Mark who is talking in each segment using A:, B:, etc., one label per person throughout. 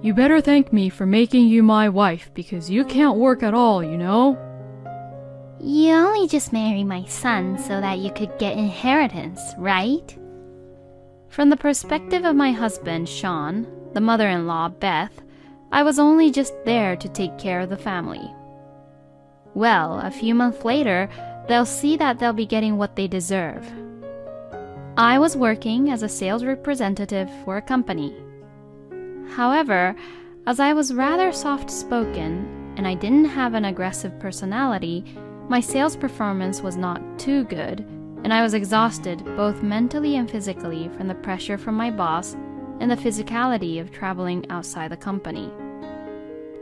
A: You better thank me for making you my wife, because you can't work at all, you know?
B: You only just married my son so that you could get inheritance, right?
C: From the perspective of my husband, Sean, the mother-in-law, Beth, I was only just there to take care of the family. Well, a few months later, they'll see that they'll be getting what they deserve. I was working as a sales representative for a company. However, as I was rather soft-spoken and I didn't have an aggressive personality, my sales performance was not too good, and I was exhausted both mentally and physically from the pressure from my boss and the physicality of traveling outside the company.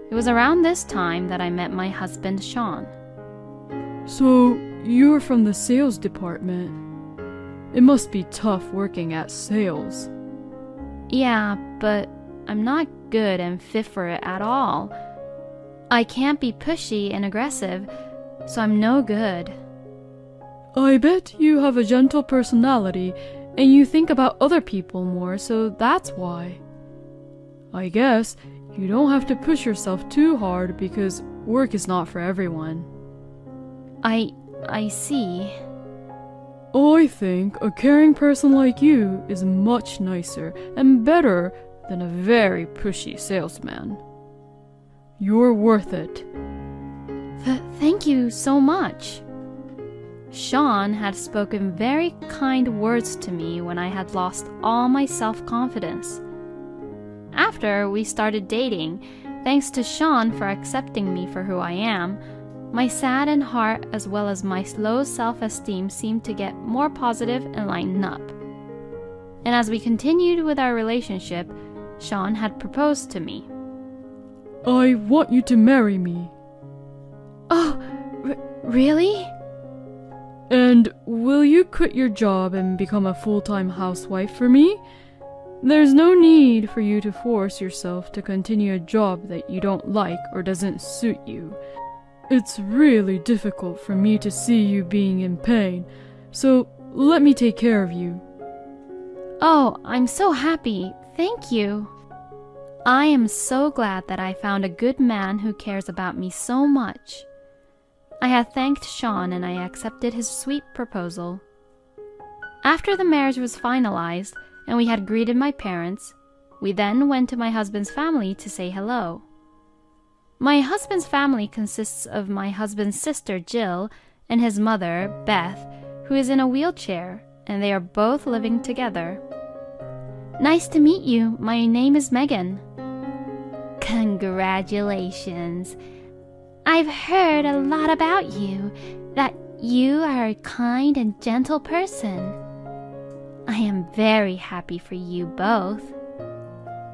C: It was around this time that I met my husband, Sean.
A: So, you're from the sales department. It must be tough working at sales.
C: Yeah, but I'm not good and fit for it at all. I can't be pushy and aggressive, so I'm no good.
A: I bet you have a gentle personality and you think about other people more, so that's why. I guess you don't have to push yourself too hard because work is not for everyone.
C: I see.
A: I think a caring person like you is much nicer and better than a very pushy salesman. You're worth it.
C: Thank you so much. Sean had spoken very kind words to me when I had lost all my self-confidence. After we started dating, thanks to Sean for accepting me for who I am, my saddened heart as well as my low self-esteem seemed to get more positive and lighten up. And as we continued with our relationship, Sean had proposed to me.
A: I want you to marry me.
C: Oh, really?
A: And will you quit your job and become a full-time housewife for me? There's no need for you to force yourself to continue a job that you don't like or doesn't suit you. It's really difficult for me to see you being in pain, so let me take care of you.
C: Oh, I'm so happy. Thank you. I am so glad that I found a good man who cares about me so much. I had thanked Sean and I accepted his sweet proposal. After the marriage was finalized and we had greeted my parents, we then went to my husband's family to say hello. My husband's family consists of my husband's sister, Jill, and his mother, Beth, who is in a wheelchair, and they are both living together. Nice to meet you. My name is Megan.
B: Congratulations. I've heard a lot about you, that you are a kind and gentle person. I am very happy for you both.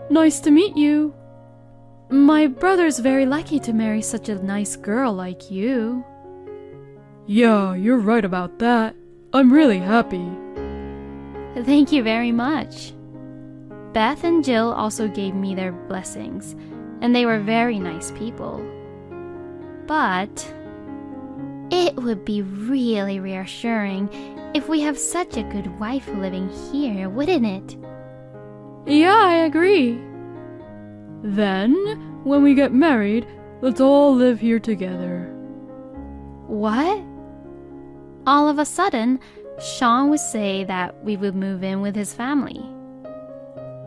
A: Nice to meet you. My brother's very lucky to marry such a nice girl like you. Yeah, you're right about that. I'm really happy.
C: Thank you very much. Beth and Jill also gave me their blessings, and they were very nice people. But
B: it would be really reassuring if we have such a good wife living here, wouldn't it?
A: Yeah, I agree. Then, when we get married, let's all live here together.
C: What? All of a sudden, Sean would say that we would move in with his family.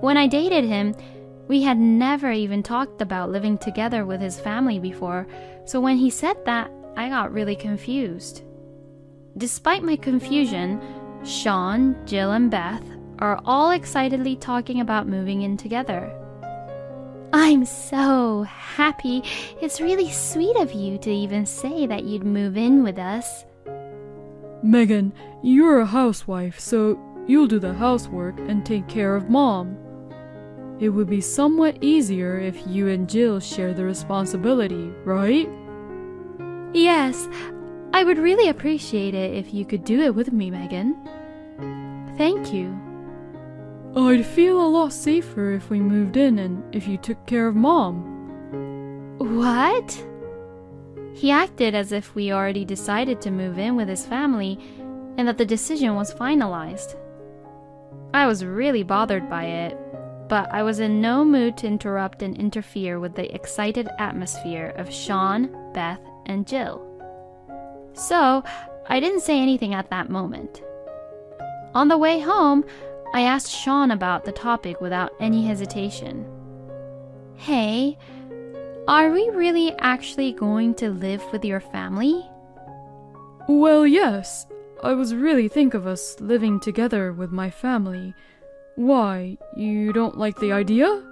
C: When I dated him, we had never even talked about living together with his family before, so when he said that, I got really confused. Despite my confusion, Sean, Jill, and Beth are all excitedly talking about moving in together.
B: I'm so happy. It's really sweet of you to even say that you'd move in with us.
A: Megan, you're a housewife, so you'll do the housework and take care of Mom. It would be somewhat easier if you and Jill share the responsibility, right?
C: Yes, I would really appreciate it if you could do it with me, Megan. Thank you.
A: I'd feel a lot safer if we moved in and if you took care of Mom.
C: What? He acted as if we already decided to move in with his family and that the decision was finalized. I was really bothered by it, but I was in no mood to interrupt and interfere with the excited atmosphere of Sean, Beth, and Jill. So, I didn't say anything at that moment. On the way home, I asked Sean about the topic without any hesitation. Hey, are we really actually going to live with your family?
A: Well, yes. I was really thinking of us living together with my family. Why, you don't like the idea?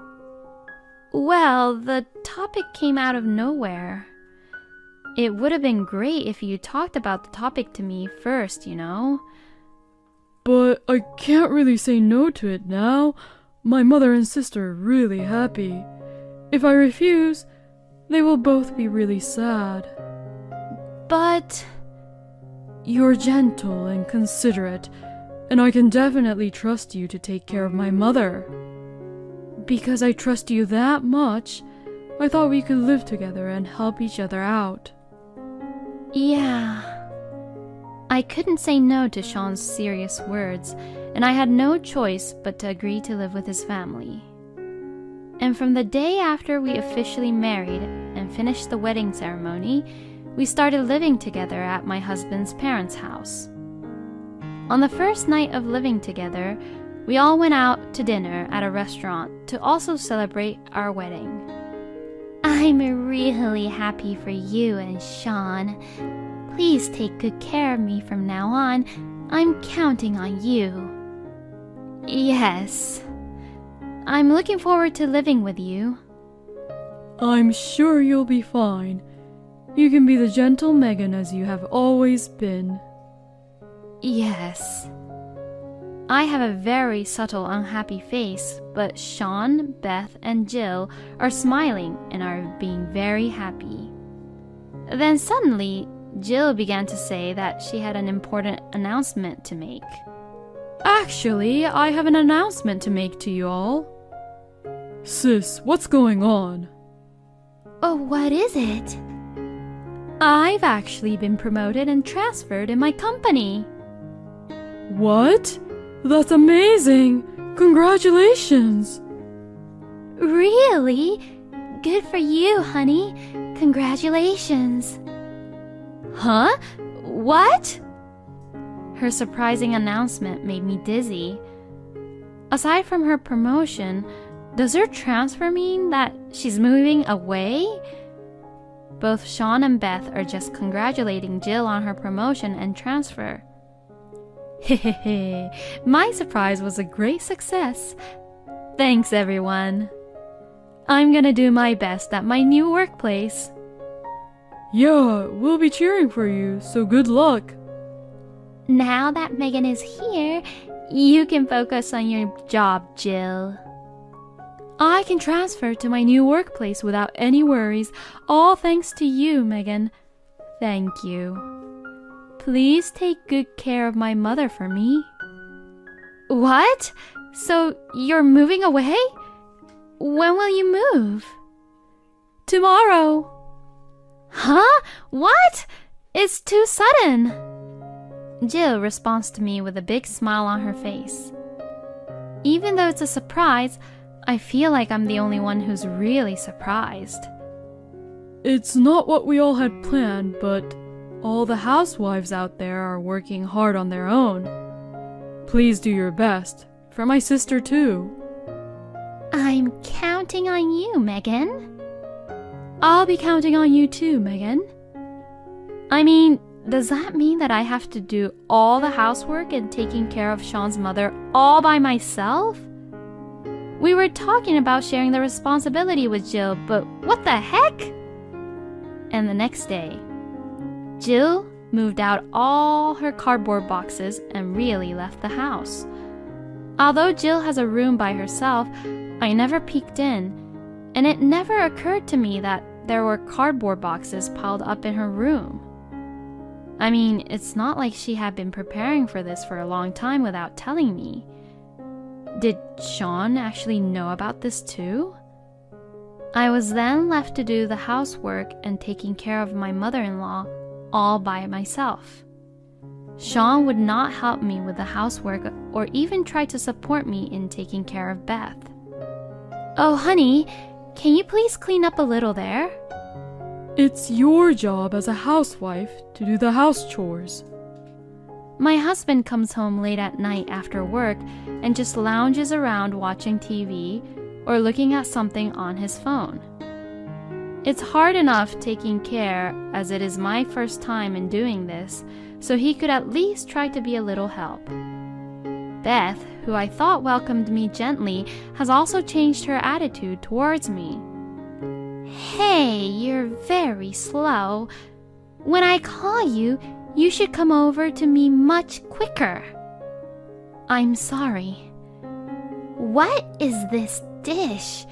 C: Well, the topic came out of nowhere. It would have been great if you talked about the topic to me first, you know?
A: But I can't really say no to it now. My mother and sister are really happy. If I refuse, they will both be really sad.
C: But...
A: You're gentle and considerate, and I can definitely trust you to take care of my mother. Because I trust you that much, I thought we could live together and help each other out.
C: Yeah. I couldn't say no to Sean's serious words, and I had no choice but to agree to live with his family. And from the day after we officially married and finished the wedding ceremony, we started living together at my husband's parents' house. On the first night of living together, we all went out to dinner at a restaurant to also celebrate our wedding.
B: I'm really happy for you and Sean. Please take good care of me from now on. I'm counting on you.
C: Yes. I'm looking forward to living with you.
A: I'm sure you'll be fine. You can be the gentle Megan as you have always been.
C: Yes. I have a very subtle unhappy face, but Sean, Beth, and Jill are smiling and are being very happy. Then suddenly, Jill began to say that she had an important announcement to make.
A: Actually, I have an announcement to make to you all. Sis, what's going on?
B: Oh, what is it?
C: I've actually been promoted and transferred in my company.
A: What? That's amazing! Congratulations!
B: Really? Good for you, honey. Congratulations.
C: Huh? What? Her surprising announcement made me dizzy. Aside from her promotion, does her transfer mean that she's moving away? Both Sean and Beth are just congratulating Jill on her promotion and transfer. Hehehe, my surprise was a great success. Thanks, everyone. I'm gonna do my best at my new workplace.
A: Yeah, we'll be cheering for you, so good luck.
B: Now that Megan is here, you can focus on your job, Jill.
C: I can transfer to my new workplace without any worries, all thanks to you, Megan. Thank you. Please take good care of my mother for me. What? So you're moving away? When will you move? Tomorrow. Huh? What? It's too sudden. Jill responds to me with a big smile on her face. Even though it's a surprise, I feel like I'm the only one who's really surprised.
A: It's not what we all had planned, but all the housewives out there are working hard on their own. Please do your best, for my sister too.
B: I'm counting on you, Megan.
C: I'll be counting on you too, Megan. I mean, does that mean that I have to do all the housework and taking care of Sean's mother all by myself? We were talking about sharing the responsibility with Jill, but what the heck? And the next day, Jill moved out all her cardboard boxes and really left the house. Although Jill has a room by herself, I never peeked in, and it never occurred to me that there were cardboard boxes piled up in her room. I mean, it's not like she had been preparing for this for a long time without telling me. Did Sean actually know about this too? I was then left to do the housework and taking care of my mother-in-law all by myself. Sean would not help me with the housework or even try to support me in taking care of Beth. Oh, honey, can you please clean up a little there?
A: It's your job as a housewife to do the house chores.
C: My husband comes home late at night after work and just lounges around watching TV or looking at something on his phone. It's hard enough taking care as it is my first time in doing this, so he could at least try to be a little help. Beth, who I thought welcomed me gently, has also changed her attitude towards me.
B: Hey, you're very slow. When I call you, you should come over to me much quicker.
C: I'm sorry.
B: What is this dish?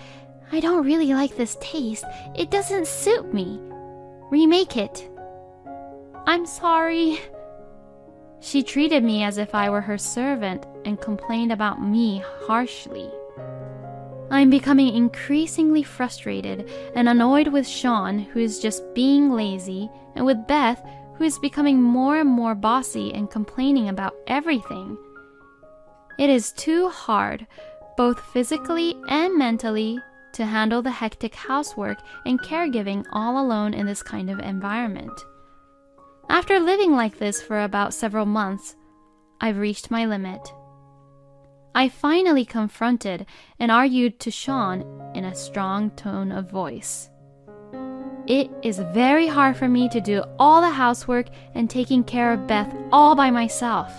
B: I don't really like this taste. It doesn't suit me. Remake it.
C: I'm sorry. She treated me as if I were her servant and complained about me harshly. I'm becoming increasingly frustrated and annoyed with Sean, who is just being lazy, and with Beth, who is becoming more and more bossy and complaining about everything. It is too hard, both physically and mentally, to handle the hectic housework and caregiving all alone in this kind of environment. After living like this for about several months, I've reached my limit. I finally confronted and argued to Sean in a strong tone of voice. It is very hard for me to do all the housework and taking care of Beth all by myself.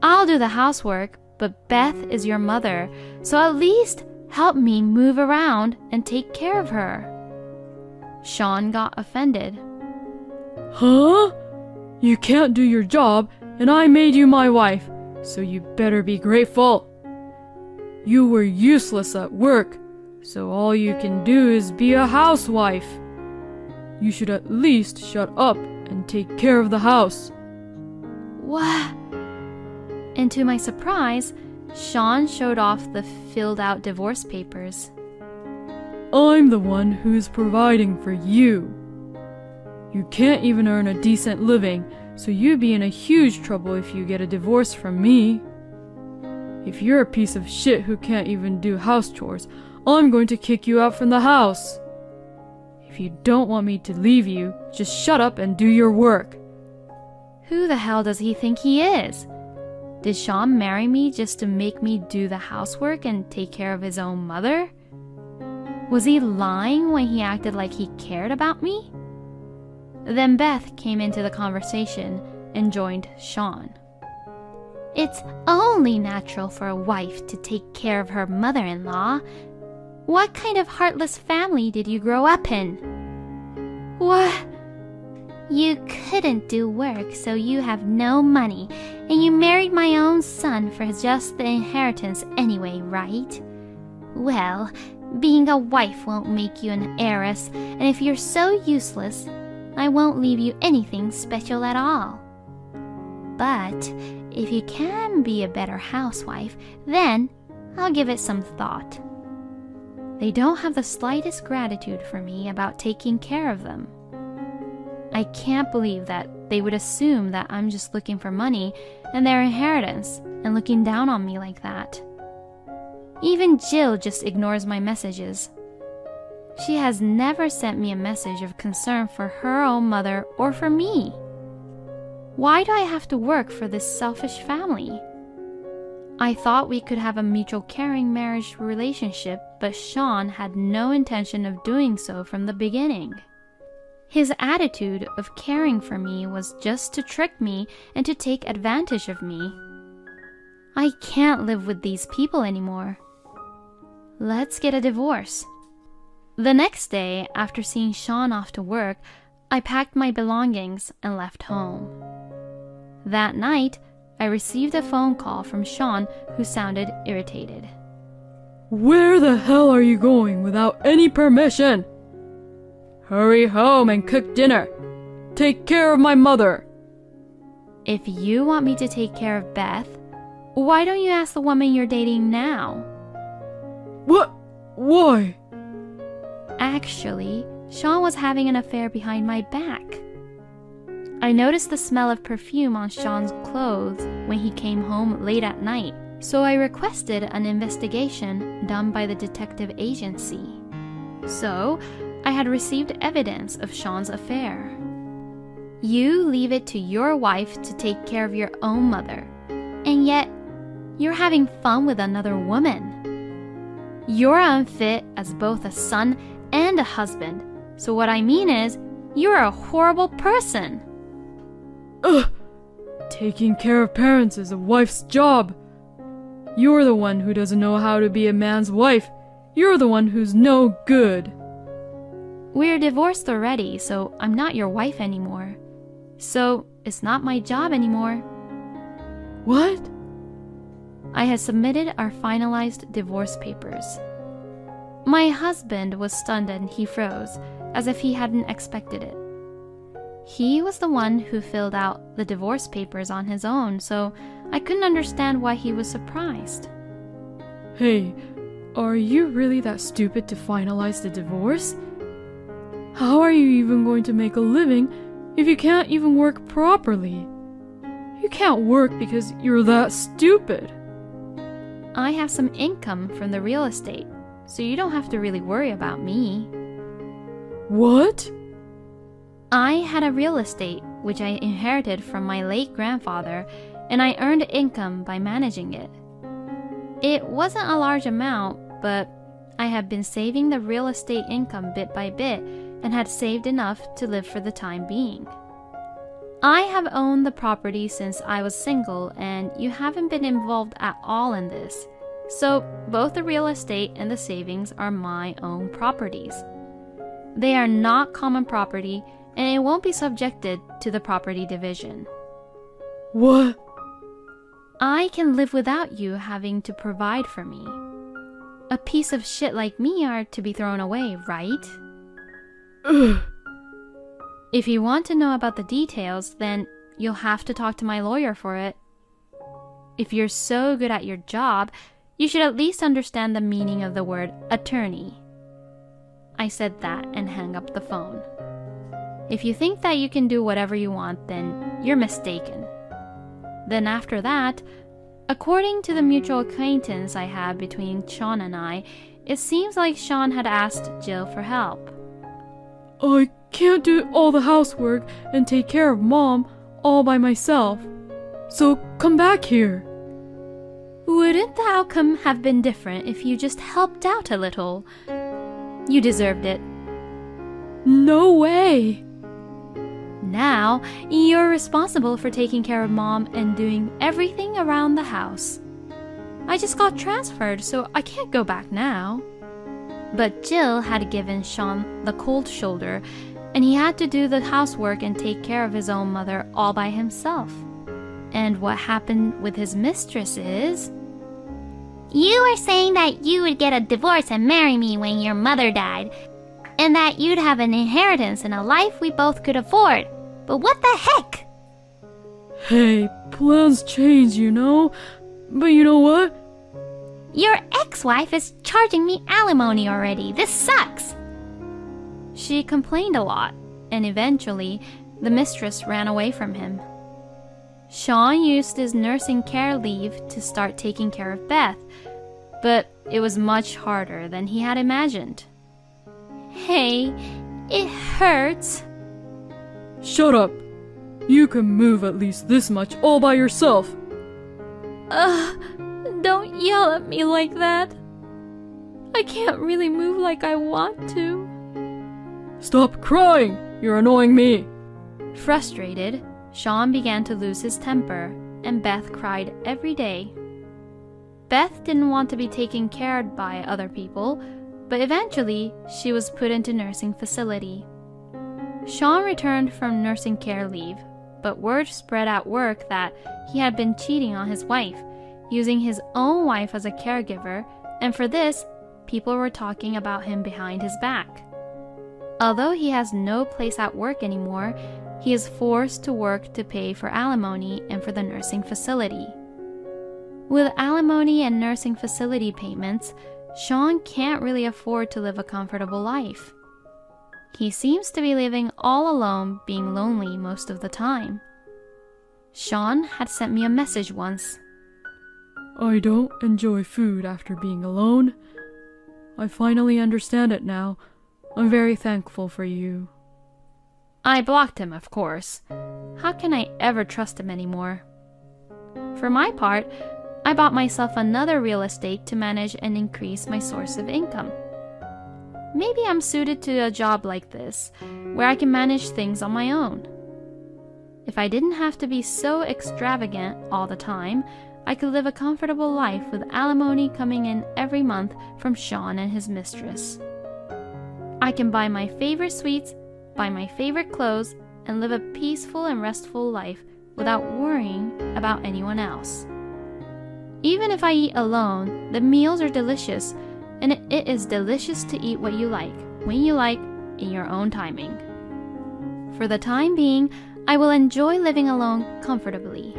C: I'll do the housework, but Beth is your mother, so at least help me move around and take care of her. Sean got offended.
A: Huh? You can't do your job, and I made you my wife, so you better be grateful. You were useless at work, so all you can do is be a housewife. You should at least shut up and take care of the house.
C: What? And to my surprise, Sean showed off the filled-out divorce papers.
A: I'm the one who's providing for you. You can't even earn a decent living, so you'd be in a huge trouble if you get a divorce from me. If you're a piece of shit who can't even do house chores, I'm going to kick you out from the house. If you don't want me to leave you, just shut up and do your work.
C: Who the hell does he think he is? Did Sean marry me just to make me do the housework and take care of his own mother? Was he lying when he acted like he cared about me? Then Beth came into the conversation and joined Sean.
B: It's only natural for a wife to take care of her mother-in-law. What kind of heartless family did you grow up in?
C: What?
B: You couldn't do work, so you have no money, and you married my own son for just the inheritance anyway, right? Well, being a wife won't make you an heiress, and if you're so useless, I won't leave you anything special at all. But if you can be a better housewife, then I'll give it some thought.
C: They don't have the slightest gratitude for me about taking care of them. I can't believe that they would assume that I'm just looking for money and their inheritance and looking down on me like that. Even Jill just ignores my messages. She has never sent me a message of concern for her own mother or for me. Why do I have to work for this selfish family? I thought we could have a mutual caring marriage relationship, but Sean had no intention of doing so from the beginning. His attitude of caring for me was just to trick me and to take advantage of me. I can't live with these people anymore. Let's get a divorce. The next day, after seeing Sean off to work, I packed my belongings and left home. That night, I received a phone call from Sean, who sounded irritated.
A: Where the hell are you going without any permission? Hurry home and cook dinner. Take care of my mother.
C: If you want me to take care of Beth, why don't you ask the woman you're dating now?
A: What? Why?
C: Actually, Sean was having an affair behind my back. I noticed the smell of perfume on Sean's clothes when he came home late at night, So I requested an investigation done by the detective agency. So I had received evidence of Sean's affair. You leave it to your wife to take care of your own mother, and yet you're having fun with another woman. You're unfit as both a son and a husband, so what I mean is, you're a horrible person.
A: Ugh! Taking care of parents is a wife's job. You're the one who doesn't know how to be a man's wife. You're the one who's no good.
C: We're divorced already, so I'm not your wife anymore. So it's not my job anymore.
A: What?
C: I had submitted our finalized divorce papers. My husband was stunned and he froze, as if he hadn't expected it. He was the one who filled out the divorce papers on his own, so I couldn't understand why he was surprised.
A: Hey, are you really that stupid to finalize the divorce? How are you even going to make a living if you can't even work properly? You can't work because you're that stupid.
C: I have some income from the real estate, so you don't have to really worry about me.
A: What?
C: I had a real estate which I inherited from my late grandfather, and I earned income by managing it. It wasn't a large amount, but I had been saving the real estate income bit by bit and had saved enough to live for the time being. I have owned the property since I was single, and you haven't been involved at all in this. So both the real estate and the savings are my own properties. They are not common property, and it won't be subjected to the property division.
A: What?
C: I can live without you having to provide for me. A piece of shit like me are to be thrown away, right?
A: Ugh.
C: If you want to know about the details, then you'll have to talk to my lawyer for it. If you're so good at your job, you should at least understand the meaning of the word attorney. I said that and hung up the phone. If you think that you can do whatever you want, then you're mistaken. Then after that, according to the mutual acquaintance I had between Sean and I, it seems like Sean had asked Jill for help.
A: I can't do all the housework and take care of Mom all by myself. So come back here.
C: Wouldn't the outcome have been different if you just helped out a little? You deserved it.
A: No way.
C: Now, you're responsible for taking care of Mom and doing everything around the house. I just got transferred, so I can't go back now. But Jill had given Sean the cold shoulder, and he had to do the housework and take care of his own mother all by himself. And what happened with his mistress is...
B: You are saying that you would get a divorce and marry me when your mother died, and that you'd have an inheritance and a life we both could afford. But what the heck?
A: Hey, plans change, you know? But you know what?
B: Your ex-wife is charging me alimony already. This sucks.
C: She complained a lot, and eventually, the mistress ran away from him. Sean used his nursing care leave to start taking care of Beth, but it was much harder than he had imagined.
B: Hey, it hurts.
A: Shut up. You can move at least this much all by yourself.
C: Don't yell at me like that. I can't really move like I want to.
A: Stop crying. You're annoying me.
C: Frustrated, Sean began to lose his temper, and Beth cried every day. Beth didn't want to be taken care of by other people, but eventually she was put into nursing facility. Sean returned from nursing care leave, but word spread at work that he had been cheating on his wife, using his own wife as a caregiver, and for this, people were talking about him behind his back. Although he has no place at work anymore, he is forced to work to pay for alimony and for the nursing facility. With alimony and nursing facility payments, Sean can't really afford to live a comfortable life. He seems to be living all alone, being lonely most of the time. Sean had sent me a message once.
A: I don't enjoy food after being alone. I finally understand it now. I'm very thankful for you.
C: I blocked him, of course. How can I ever trust him anymore? For my part, I bought myself another real estate to manage and increase my source of income. Maybe I'm suited to a job like this, where I can manage things on my own. If I didn't have to be so extravagant all the time, I could live a comfortable life with alimony coming in every month from Sean and his mistress. I can buy my favorite sweets, buy my favorite clothes, and live a peaceful and restful life without worrying about anyone else. Even if I eat alone, the meals are delicious, and it is delicious to eat what you like, when you like, in your own timing. For the time being, I will enjoy living alone comfortably.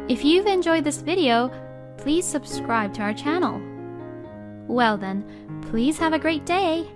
C: If you've enjoyed this video, please subscribe to our channel. Well then, please have a great day.